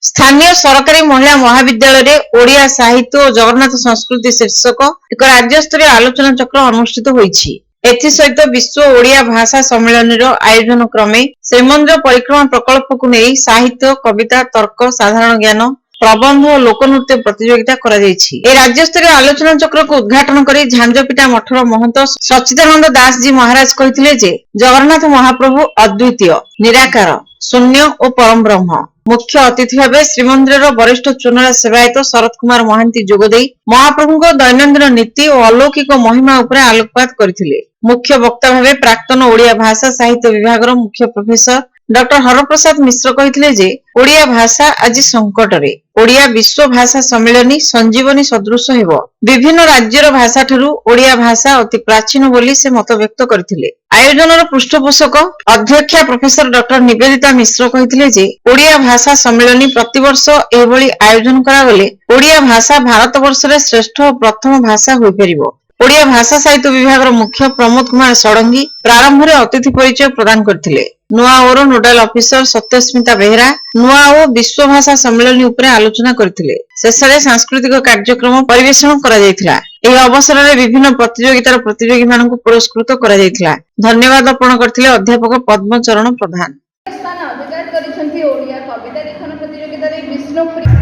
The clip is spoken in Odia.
ସ୍ଥାନୀୟ ସରକାରୀ ମହିଳା ମହାବିଦ୍ୟାଳୟରେ ଓଡ଼ିଆ ସାହିତ୍ୟ ଓ ଜଗନ୍ନାଥ ସଂସ୍କୃତି ଶୀର୍ଷକ ଏକ ରାଜ୍ୟସ୍ତରୀୟ ଆଲୋଚନା ଚକ୍ର ଅନୁଷ୍ଠିତ ହୋଇଛି। ଏଥିସହିତ ବିଶ୍ୱ ଓଡ଼ିଆ ଭାଷା ସମ୍ମିଳନୀର ଆୟୋଜନ କ୍ରମେ ଶ୍ରୀମନ୍ଦିର ପରିକ୍ରମା ପ୍ରକଳ୍ପକୁ ନେଇ ସାହିତ୍ୟ, କବିତା, ତର୍କ, ସାଧାରଣ ଜ୍ଞାନ, ପ୍ରବନ୍ଧ ଓ ଲୋକନୃତ୍ୟ ପ୍ରତିଯୋଗିତା କରାଯାଇଛି। ଏହି ରାଜ୍ୟସ୍ତରୀୟ ଆଲୋଚନା ଚକ୍ରକୁ ଉଦ୍ଘାଟନ କରି ଝାଞ୍ଜପିଟା ମଠର ମହନ୍ତ ସଚ୍ଚିଦାନନ୍ଦ ଦାସଜୀ ମହାରାଜ କହିଥିଲେ ଯେ ଜଗନ୍ନାଥ ମହାପ୍ରଭୁ ଅଦ୍ୱିତୀୟ, ନିରାକାର, ଶୂନ୍ୟ ଓ ପରମ ବ୍ରହ୍ମ। ମୁଖ୍ୟ ଅତିଥି ଭାବେ ଶ୍ରୀମନ୍ଦିରର ବରିଷ୍ଠ ଚୁନରା ସେବାୟତ ଶରତ କୁମାର ମହାନ୍ତି ଯୋଗଦେଇ ମହାପ୍ରଭୁଙ୍କ ଦୈନନ୍ଦିନ ନୀତି ଓ ଅଲୌକିକ ମହିମା ଉପରେ ଆଲୋକପାତ କରିଥିଲେ। ମୁଖ୍ୟ ବକ୍ତା ଭାବେ ପ୍ରାକ୍ତନ ଓଡ଼ିଆ ଭାଷା ସାହିତ୍ୟ ବିଭାଗର ମୁଖ୍ୟ ପ୍ରଫେସର ଡକ୍ଟର ହରପ୍ରସାଦ ମିଶ୍ର କହିଥିଲେ ଯେ ଓଡ଼ିଆ ଭାଷା ଆଜି ସଂକଟରେ। ଓଡ଼ିଆ ବିଶ୍ୱ ଭାଷା ସମ୍ମିଳନୀ ସଞ୍ଜୀବନୀ ସଦୃଶ ହେବ। ବିଭିନ୍ନ ରାଜ୍ୟର ଭାଷାଠାରୁ ଓଡ଼ିଆ ଭାଷା ଅତି ପ୍ରାଚୀନ ବୋଲି ସେ ମତବ୍ୟକ୍ତ କରିଥିଲେ। ଆୟୋଜନର ପୃଷ୍ଠପୋଷକ ଅଧ୍ୟକ୍ଷା ପ୍ରଫେସର ଡକ୍ଟର ନିବେଦିତା ମିଶ୍ର କହିଥିଲେ ଯେ ଓଡ଼ିଆ ଭାଷା ସମ୍ମିଳନୀ ପ୍ରତିବର୍ଷ ଏଭଳି ଆୟୋଜନ କରାଗଲେ ଓଡ଼ିଆ ଭାଷା ଭାରତବର୍ଷରେ ଶ୍ରେଷ୍ଠ ଓ ପ୍ରଥମ ଭାଷା ହୋଇପାରିବ। ଓଡ଼ିଆ ଭାଷା ସାହିତ୍ୟ ବିଭାଗର ମୁଖ୍ୟ ପ୍ରମୋଦ କୁମାର ଷଡଙ୍ଗୀ ପ୍ରାରମ୍ଭରେ ଅତିଥି ପରିଚୟ ପ୍ରଦାନ କରିଥିଲେ। ନୂଆଓର ନୋଡାଲ ଅଫିସର ସତ୍ୟସ୍ମିତା ବେହେରା ନୂଆଓ ବିଶ୍ୱ ଭାଷା ସମ୍ମିଳନୀ ଉପରେ ଆଲୋଚନା କରିଥିଲେ। ଶେଷରେ ସାଂସ୍କୃତିକ କାର୍ଯ୍ୟକ୍ରମ ପରିବେଷଣ କରାଯାଇଥିଲା। ଏହି ଅବସରରେ ବିଭିନ୍ନ ପ୍ରତିଯୋଗିତାର ପ୍ରତିଯୋଗୀମାନଙ୍କୁ ପୁରସ୍କୃତ କରାଯାଇଥିଲା। ଧନ୍ୟବାଦ ଅର୍ପଣ କରିଥିଲେ ଅଧ୍ୟାପକ ପଦ୍ମଚରଣ ପ୍ରଧାନ। ସ୍ଥାନ ଅଧିକାର କରିଛନ୍ତି ଓଡ଼ିଆ କବିତା ଲେଖନ ପ୍ରତିଯୋଗିତାରେ ବିଷ୍ଣୁପ୍ରିୟା